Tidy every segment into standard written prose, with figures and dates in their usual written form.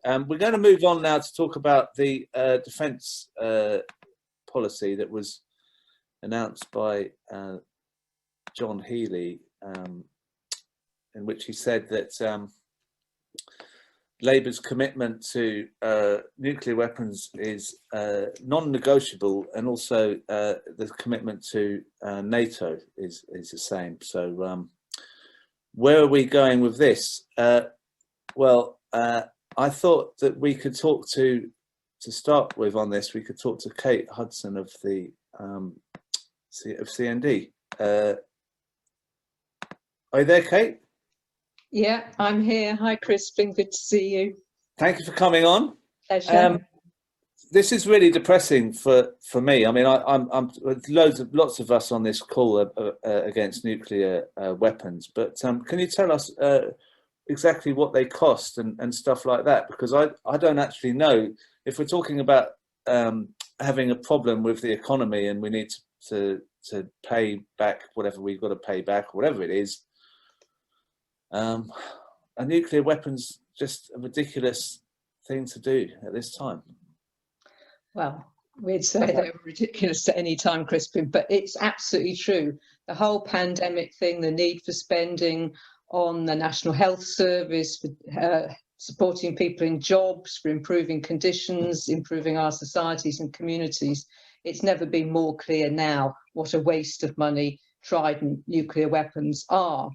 We're going to move on now to talk about the defence policy that was announced by John Healey, in which he said that Labour's commitment to nuclear weapons is non-negotiable, and also the commitment to NATO is the same. So where are we going with this? Well, I thought that we could talk to start with on this, we could talk to Kate Hudson of the CND. Are you there, Kate? Yeah, I'm here. Hi, Crispin. Good to see you. Thank you for coming on. Pleasure. This is really depressing for me. I mean, I'm lots of us on this call against nuclear weapons, but can you tell us exactly what they cost and stuff like that? Because I don't actually know. If we're talking about having a problem with the economy and we need to pay back whatever we've got to pay back, whatever it is, a nuclear weapon's just a ridiculous thing to do at this time. Well, we'd say they were ridiculous at any time, Crispin, but it's absolutely true. The whole pandemic thing, the need for spending on the National Health Service, for supporting people in jobs, for improving conditions, improving our societies and communities. It's never been more clear now what a waste of money Trident nuclear weapons are.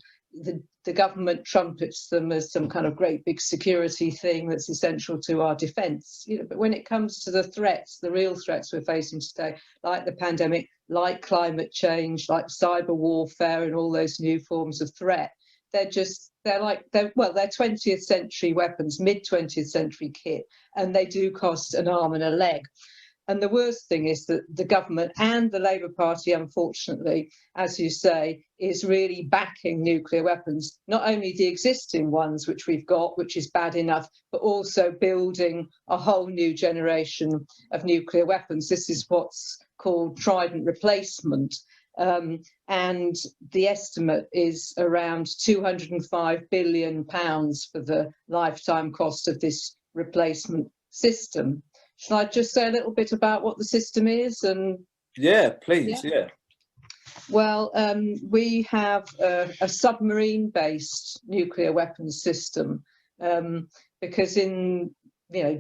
The government trumpets them as some kind of great big security thing that's essential to our defence. But when it comes to the threats, the real threats we're facing today, like the pandemic, like climate change, like cyber warfare and all those new forms of threat, they're 20th century weapons, mid 20th century kit, and they do cost an arm and a leg. And the worst thing is that the government and the Labour Party, unfortunately, as you say, is really backing nuclear weapons, not only the existing ones which we've got, which is bad enough, but also building a whole new generation of nuclear weapons. This is what's called Trident replacement. And the estimate is around £205 billion for the lifetime cost of this replacement system. Shall I just say a little bit about what the system is? And yeah, please. Yeah. Well, we have a submarine-based nuclear weapons system because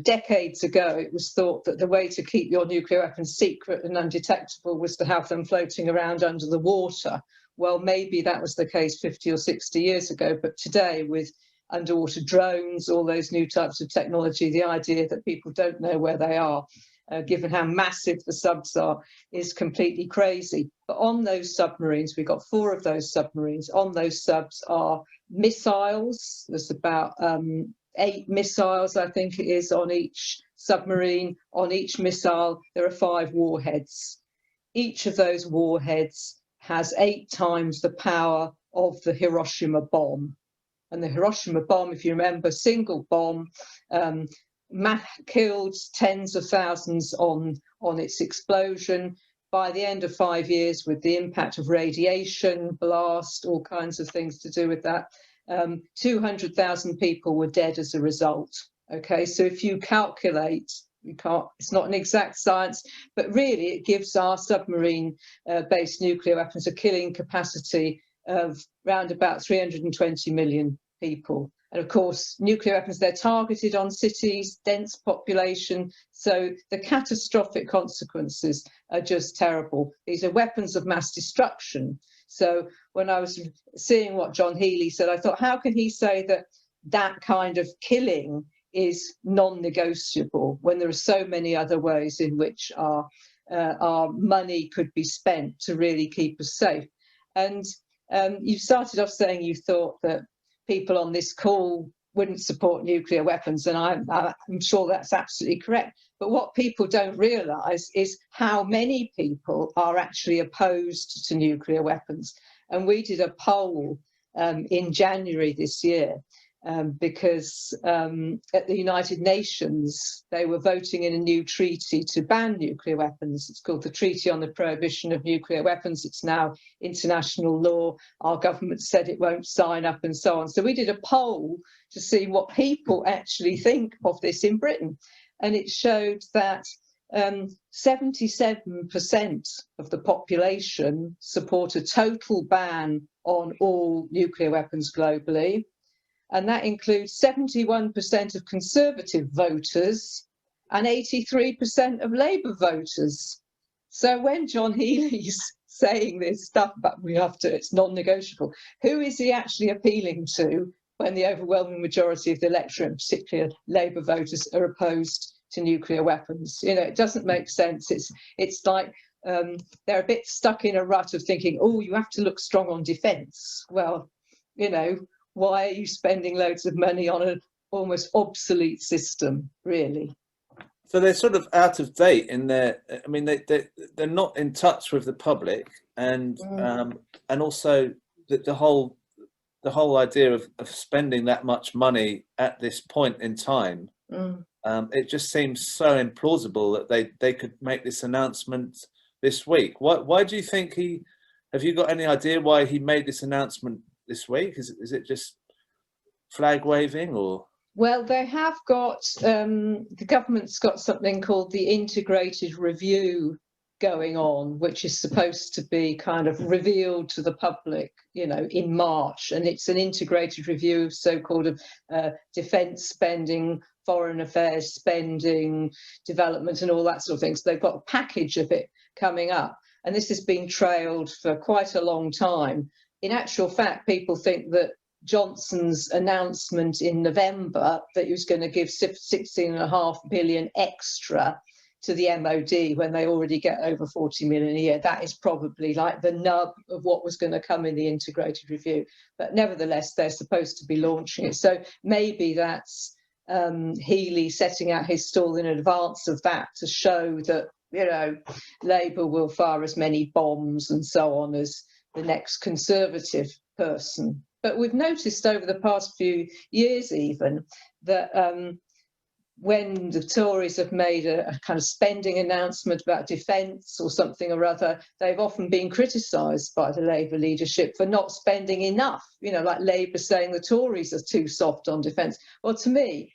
decades ago it was thought that the way to keep your nuclear weapons secret and undetectable was to have them floating around under the water. Well, maybe that was the case 50 or 60 years ago, but today with underwater drones, all those new types of technology, the idea that people don't know where they are, given how massive the subs are, is completely crazy. But on those submarines, we've got 4 of those submarines. On those subs are missiles. There's about 8 missiles, I think it is, on each submarine. On each missile, there are 5 warheads. Each of those warheads has 8 times the power of the Hiroshima bomb. And the Hiroshima bomb, if you remember, single bomb, killed tens of thousands on its explosion. By the end of 5 years, with the impact of radiation, blast, all kinds of things to do with that, 200,000 people were dead as a result. Okay, so if you calculate, it's not an exact science, but really it gives our submarine-based nuclear weapons a killing capacity of round about 320 million people. And of course, nuclear weapons, they're targeted on cities, dense population, so the catastrophic consequences are just terrible. These are weapons of mass destruction. So when I was seeing what John Healey said, I thought, how can he say that that kind of killing is non-negotiable when there are so many other ways in which our money could be spent to really keep us safe? And you started off saying you thought that people on this call wouldn't support nuclear weapons, and I'm sure that's absolutely correct. But what people don't realise is how many people are actually opposed to nuclear weapons. And we did a poll in January this year, because at the United Nations, they were voting in a new treaty to ban nuclear weapons. It's called the Treaty on the Prohibition of Nuclear Weapons. It's now international law. Our government said it won't sign up and so on. So we did a poll to see what people actually think of this in Britain. And it showed that 77% of the population support a total ban on all nuclear weapons globally. And that includes 71% of Conservative voters and 83% of Labour voters. So when John Healey's saying this stuff about it's non-negotiable, who is he actually appealing to when the overwhelming majority of the electorate, in particular Labour voters, are opposed to nuclear weapons? You know, it doesn't make sense. It's like they're a bit stuck in a rut of thinking, oh, you have to look strong on defence. Well, you know, why are you spending loads of money on an almost obsolete system, really? So they're sort of out of date in their. I mean, they're not in touch with the public, and also the whole idea of spending that much money at this point in time. It just seems so implausible that they could make this announcement this week. Why do you think he? Have you got any idea why he made this announcement this week? Is it just flag waving, or? Well, they have got, the government's got something called the integrated review going on, which is supposed to be kind of revealed to the public, you know, in March. And it's an integrated review of so-called defence spending, foreign affairs spending, development and all that sort of thing. So they've got a package of it coming up. And this has been trailed for quite a long time. In actual fact, people think that Johnson's announcement in November that he was going to give 16.5 billion extra to the MOD when they already get over 40 million a year, that is probably like the nub of what was going to come in the integrated review. But nevertheless, they're supposed to be launching it. So maybe that's Healey setting out his stall in advance of that to show that, you know, Labour will fire as many bombs and so on as the next Conservative person. But we've noticed over the past few years even that when the Tories have made a kind of spending announcement about defence or something or other, they've often been criticised by the Labour leadership for not spending enough, you know, like Labour saying the Tories are too soft on defence. Well, to me,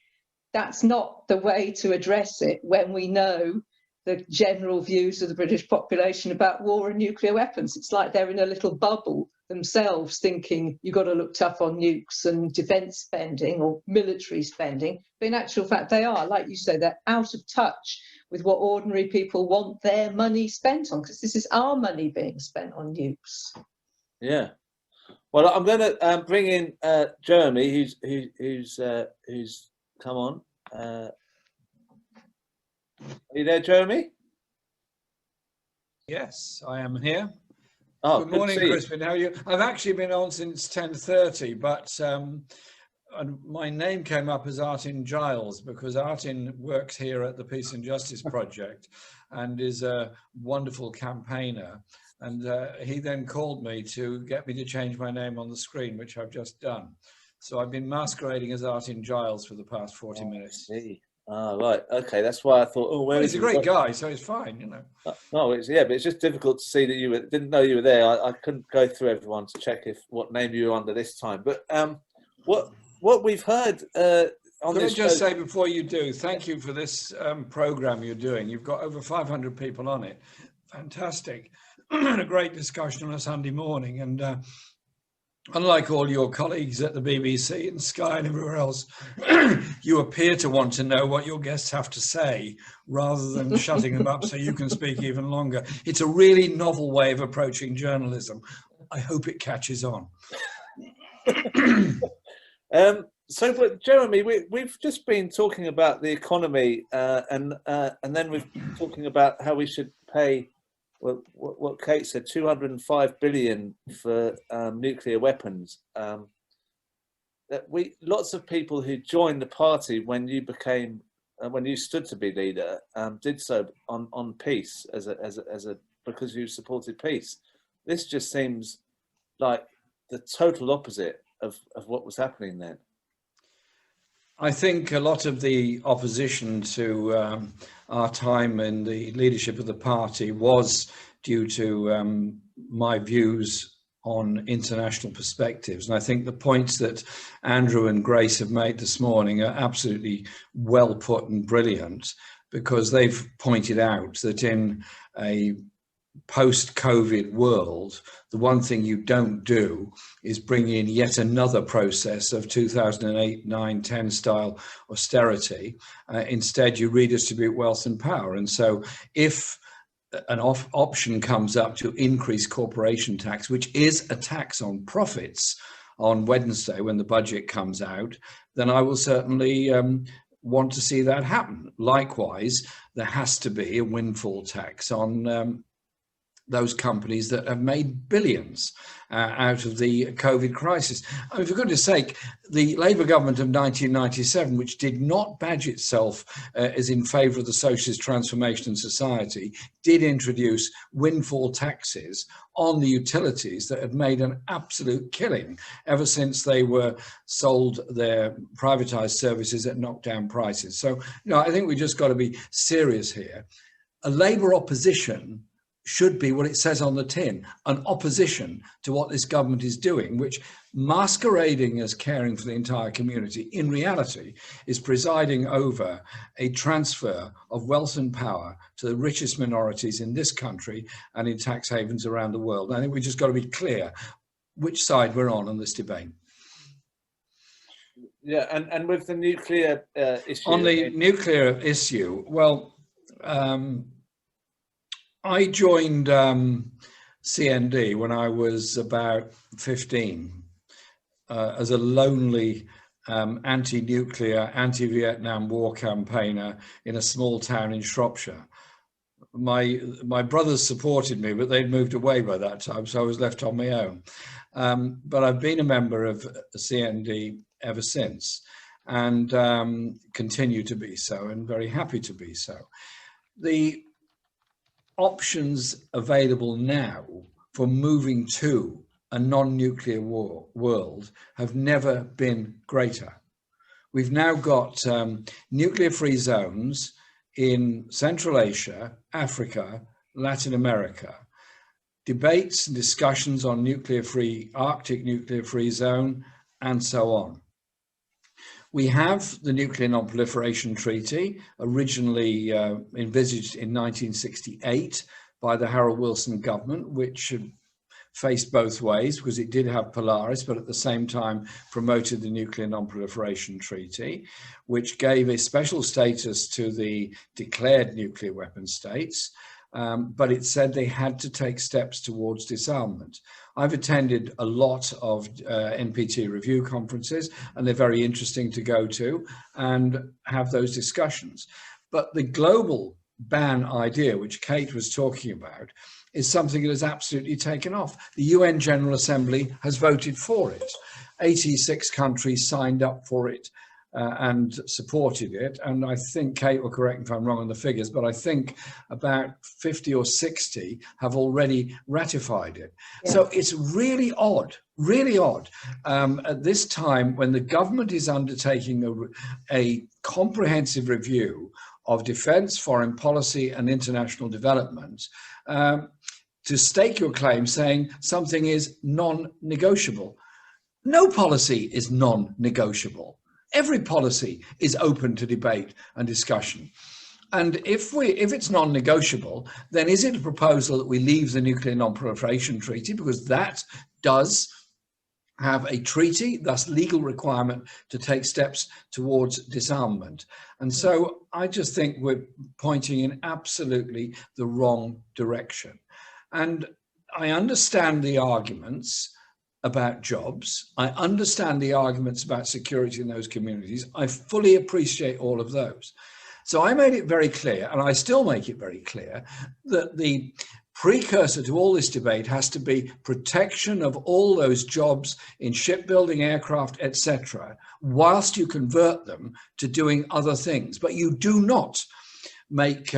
that's not the way to address it when we know the general views of the British population about war and nuclear weapons. It's like they're in a little bubble themselves thinking you've got to look tough on nukes and defence spending or military spending. But in actual fact, they are, like you say, they're out of touch with what ordinary people want their money spent on, because this is our money being spent on nukes. Yeah. Well, I'm going to bring in Jeremy, who's come on. Are you there, Jeremy? Yes, I am here. Oh, good morning, Crispin. How are you? I've actually been on since 10:30, but my name came up as Artin Giles because Artin works here at the Peace and Justice Project and is a wonderful campaigner. And he then called me to get me to change my name on the screen, which I've just done. So I've been masquerading as Artin Giles for the past 40 minutes. Ah, right. Okay, that's why I thought. Oh, well, he's a great guy, so it's fine, you know. No, but it's just difficult to see that you didn't know you were there. I couldn't go through everyone to check what name you were under this time. But what we've heard on Could this. I just say before you do, thank you for this program you're doing. You've got over 500 people on it. Fantastic, and a great discussion on a Sunday morning. And unlike all your colleagues at the BBC and Sky and everywhere else, you appear to want to know what your guests have to say rather than shutting them up so you can speak even longer. It's a really novel way of approaching journalism. I hope it catches on. So, but Jeremy, we've just been talking about the economy, and then we've been talking about how we should pay. Well, what Kate said, 205 billion for nuclear weapons. Lots of people who joined the party when you became, when you stood to be leader, did so on peace because you supported peace. This just seems like the total opposite of what was happening then. I think a lot of the opposition to our time in the leadership of the party was due to my views on international perspectives. And I think the points that Andrew and Grace have made this morning are absolutely well put and brilliant, because they've pointed out that in a post-COVID world, the one thing you don't do is bring in yet another process of 2008, 9, 10 style austerity. Instead, you redistribute wealth and power. And so if an option comes up to increase corporation tax, which is a tax on profits, on Wednesday when the budget comes out, then I will certainly want to see that happen. Likewise, there has to be a windfall tax on those companies that have made billions out of the COVID crisis. I mean, for goodness sake, the Labour government of 1997, which did not badge itself as in favour of the socialist transformation in society, did introduce windfall taxes on the utilities that had made an absolute killing ever since they were sold their privatised services at knockdown prices. So, I think we just got to be serious here. A Labour opposition should be what it says on the tin, an opposition to what this government is doing, which, masquerading as caring for the entire community, in reality is presiding over a transfer of wealth and power to the richest minorities in this country and in tax havens around the world. I think we just got to be clear which side we're on this debate. Yeah, and with the nuclear issue. On the nuclear issue, well, I joined CND when I was about 15 as a lonely anti-nuclear, anti-Vietnam War campaigner in a small town in Shropshire. My brothers supported me, but they'd moved away by that time, so I was left on my own. But I've been a member of CND ever since, and continue to be so, and very happy to be so. The options available now for moving to a non-nuclear world have never been greater. We've now got nuclear-free zones in Central Asia, Africa, Latin America, debates and discussions on nuclear-free, Arctic nuclear-free zone, and so on. We have the Nuclear Non-Proliferation Treaty, originally envisaged in 1968 by the Harold Wilson government, which faced both ways because it did have Polaris, but at the same time promoted the Nuclear Non-Proliferation Treaty, which gave a special status to the declared nuclear weapon states, but it said they had to take steps towards disarmament. I've attended a lot of NPT review conferences, and they're very interesting to go to and have those discussions. But the global ban idea, which Kate was talking about, is something that has absolutely taken off. The UN General Assembly has voted for it. 86 countries signed up for it and supported it. And I think, Kate will correct me if I'm wrong on the figures, but I think about 50 or 60 have already ratified it. Yeah. So it's really odd at this time when the government is undertaking a comprehensive review of defense, foreign policy and international development, to stake your claim saying something is non-negotiable. No policy is non-negotiable. Every policy is open to debate and discussion. And if it's non-negotiable, then is it a proposal that we leave the Nuclear Non-Proliferation Treaty, because that does have a treaty, thus legal requirement to take steps towards disarmament. And so I just think we're pointing in absolutely the wrong direction. And I understand the arguments about jobs. I understand the arguments about security in those communities. I fully appreciate all of those. So I made it very clear, and I still make it very clear, that the precursor to all this debate has to be protection of all those jobs in shipbuilding, aircraft, etc., whilst you convert them to doing other things. But you do not make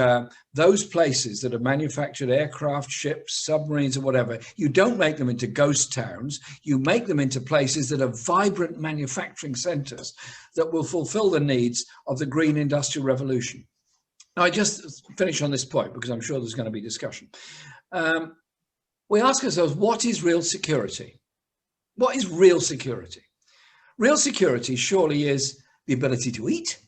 those places that have manufactured aircraft, ships, submarines, or whatever, you don't make them into ghost towns. You make them into places that are vibrant manufacturing centres that will fulfil the needs of the green industrial revolution. Now, I just finish on this point because I'm sure there's going to be discussion. We ask ourselves, what is real security? What is real security? Real security surely is the ability to eat,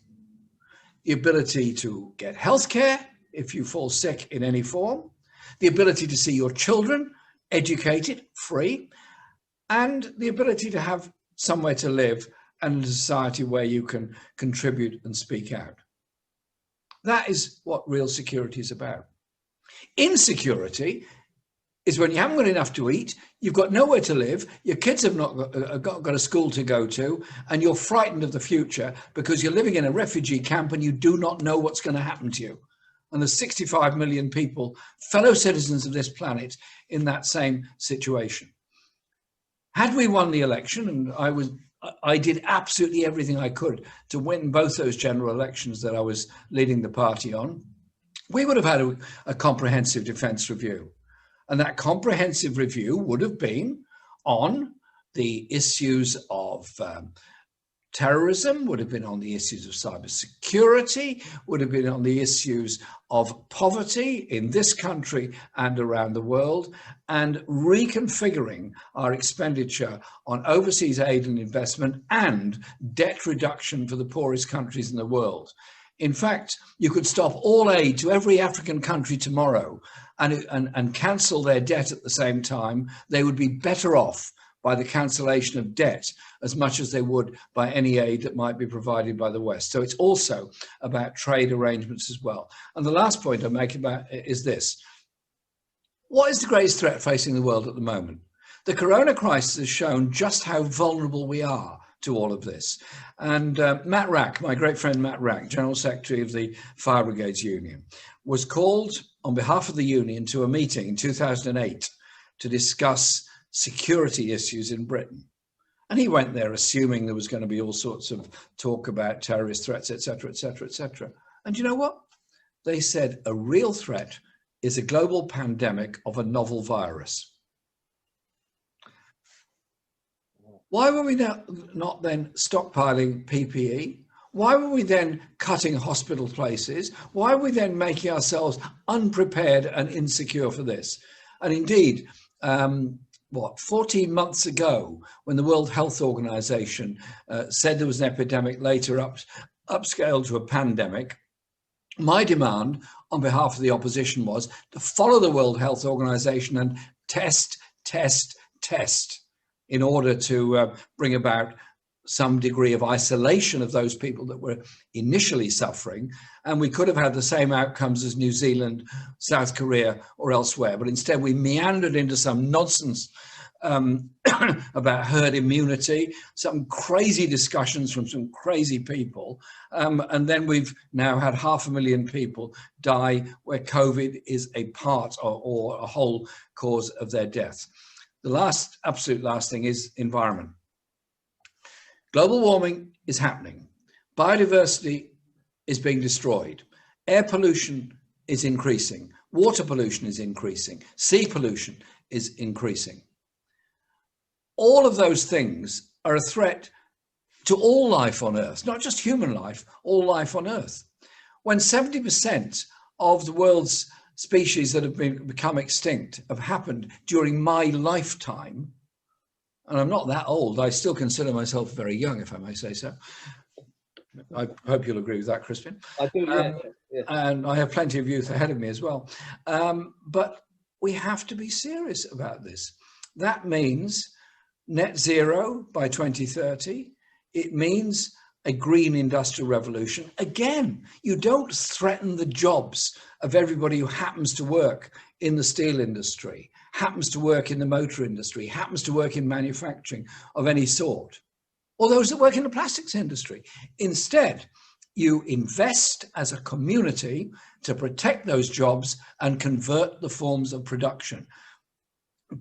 the ability to get healthcare if you fall sick in any form, the ability to see your children educated, free, and the ability to have somewhere to live and a society where you can contribute and speak out. That is what real security is about. Insecurity is when you haven't got enough to eat, you've got nowhere to live, your kids have not got a school to go to, and you're frightened of the future because you're living in a refugee camp and you do not know what's going to happen to you. And there's 65 million people, fellow citizens of this planet, in that same situation. Had we won the election, and I did absolutely everything I could to win both those general elections that I was leading the party on, we would have had a comprehensive defence review. And that comprehensive review would have been on the issues of terrorism, would have been on the issues of cybersecurity, would have been on the issues of poverty in this country and around the world, and reconfiguring our expenditure on overseas aid and investment and debt reduction for the poorest countries in the world. In fact, you could stop all aid to every African country tomorrow and cancel their debt at the same time. They would be better off by the cancellation of debt as much as they would by any aid that might be provided by the West. So it's also about trade arrangements as well. And the last point I make about it is this. What is the greatest threat facing the world at the moment? The corona crisis has shown just how vulnerable we are to all of this. And Matt Rack, my great friend Matt Rack, General Secretary of the Fire Brigades Union, was called on behalf of the union to a meeting in 2008 to discuss security issues in Britain. And he went there assuming there was going to be all sorts of talk about terrorist threats, etc., etc., etc. And you know what? They said a real threat is a global pandemic of a novel virus. Why were we not then stockpiling PPE? Why were we then cutting hospital places? Why were we then making ourselves unprepared and insecure for this? And indeed, 14 months ago, when the World Health Organization said there was an epidemic, later upscaled to a pandemic, my demand on behalf of the opposition was to follow the World Health Organization and test in order to bring about some degree of isolation of those people that were initially suffering. And we could have had the same outcomes as New Zealand, South Korea, or elsewhere. But instead, we meandered into some nonsense about herd immunity, some crazy discussions from some crazy people. And then we've now had 500,000 people die where COVID is a part or a whole cause of their death. The absolute last thing is environment. Global warming is happening. Biodiversity is being destroyed. Air pollution is increasing. Water pollution is increasing. Sea pollution is increasing. All of those things are a threat to all life on Earth, not just human life, all life on Earth. When 70% of the world's species that have become extinct have happened during my lifetime, and I'm not that old, I still consider myself very young, if I may say so. I hope you'll agree with that, Crispin. I do, yeah. And I have plenty of youth ahead of me as well. But we have to be serious about this. That means net zero by 2030. It means a green industrial revolution. Again, you don't threaten the jobs of everybody who happens to work in the steel industry, happens to work in the motor industry, happens to work in manufacturing of any sort, or those that work in the plastics industry. Instead, you invest as a community to protect those jobs and convert the forms of production.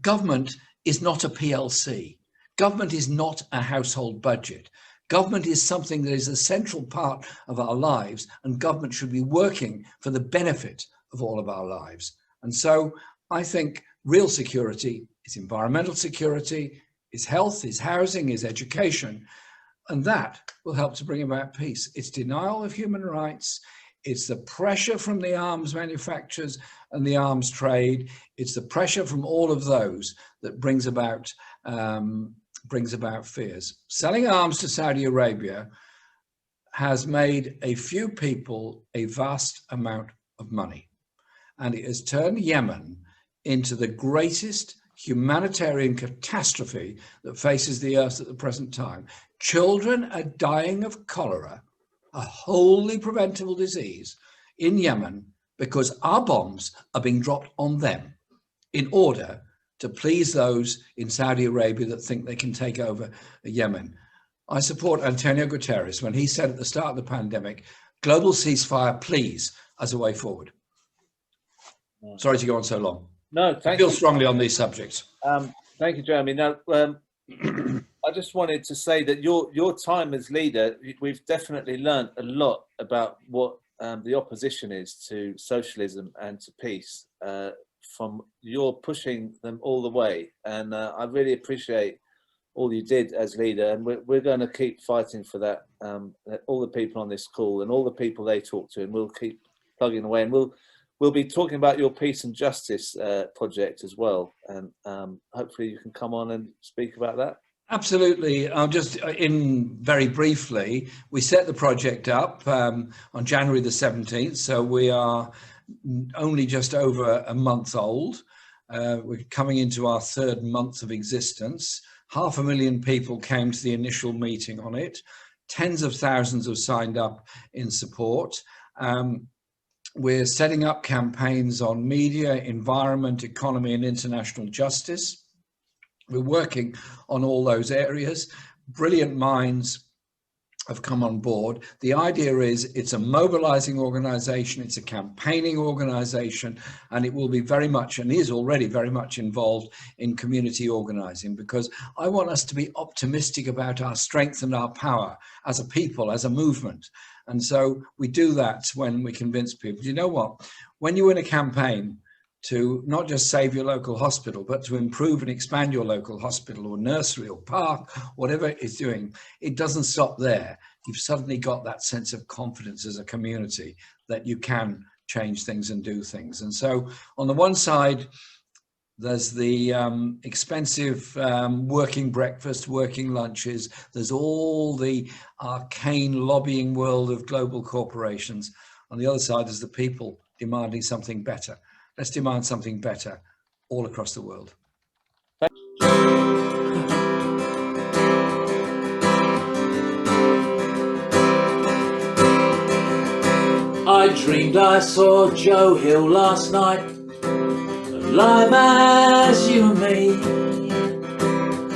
Government is not a PLC. Government is not a household budget. Government is something that is a central part of our lives, and government should be working for the benefit of all of our lives. And so I think real security is environmental security, is health, is housing, is education, and that will help to bring about peace. It's denial of human rights, it's the pressure from the arms manufacturers and the arms trade, it's the pressure from all of those that brings about fears. Selling arms to Saudi Arabia has made a few people a vast amount of money, and it has turned Yemen into the greatest humanitarian catastrophe that faces the earth at the present time. Children are dying of cholera, a wholly preventable disease, in Yemen because our bombs are being dropped on them in order to please those in Saudi Arabia that think they can take over Yemen. I support Antonio Guterres when he said at the start of the pandemic, global ceasefire, please, as a way forward. Sorry to go on so long. No, thank you. you. Feel strongly on these subjects. Thank you, Jeremy. Now, I just wanted to say that your time as leader, we've definitely learned a lot about what the opposition is to socialism and to peace. From your pushing them all the way, and I really appreciate all you did as leader, and we're going to keep fighting for that. All the people on this call and all the people they talk to, and we'll keep plugging away, and we'll be talking about your peace and justice project as well, and hopefully you can come on and speak about that. Absolutely. I'll just in very briefly, we set the project up on January the 17th, so we are only just over a month old. We're coming into our third month of existence. 500,000 people came to the initial meeting on it. Tens of thousands have signed up in support. We're setting up campaigns on media, environment, economy, and international justice. We're working on all those areas. Brilliant minds have come on board. The idea is it's a mobilizing organization, it's a campaigning organization, and it will be very much, and is already very much involved in community organizing, because I want us to be optimistic about our strength and our power as a people, as a movement. And so we do that when we convince people. You know what? When you win a campaign to not just save your local hospital, but to improve and expand your local hospital or nursery or park, whatever it's doing, it doesn't stop there. You've suddenly got that sense of confidence as a community that you can change things and do things. And so on the one side, there's the expensive working breakfast, working lunches. There's all the arcane lobbying world of global corporations. On the other side, there's the people demanding something better. Let's demand something better all across the world. I dreamed I saw Joe Hill last night, alive as you and me.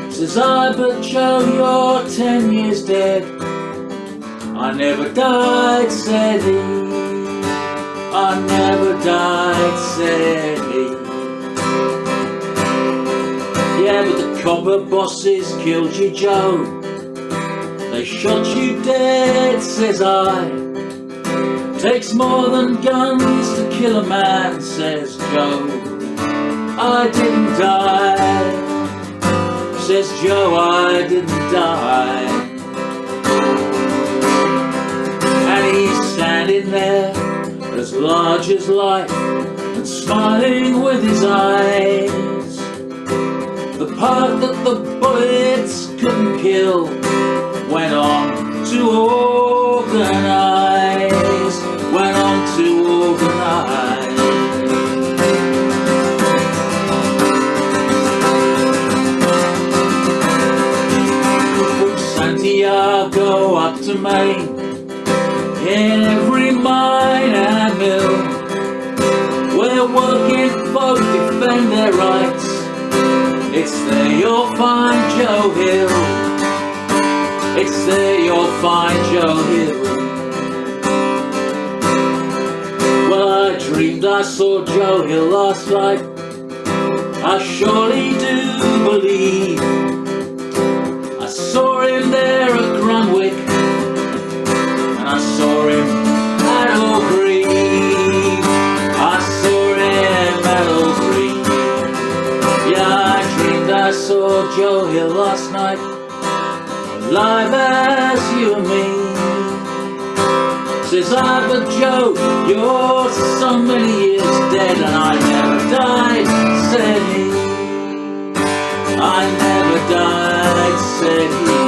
Says I, but Joe, you're 10 years dead. I never died, said he. I never died, said he. Yeah, but the copper bosses killed you, Joe. They shot you dead, says I. Takes more than guns to kill a man, says Joe. I didn't die, says Joe, I didn't die. And he's standing there, as large as life, and smiling with his eyes. The part that the bullets couldn't kill went on to organize, went on to organize. From Santiago up to Maine, in every mine and mill, where working folk defend their rights, it's there you'll find Joe Hill. It's there you'll find Joe Hill. Well, I dreamed I saw Joe Hill last night. I surely do believe I saw him there at Grunwick, saw him at All Green. I saw him at All Green. Yeah, I dreamed I saw Joe Hill last night, alive as you and me. Says I, but Joe, you're so many years dead, and I never died, said he. I never died, said he.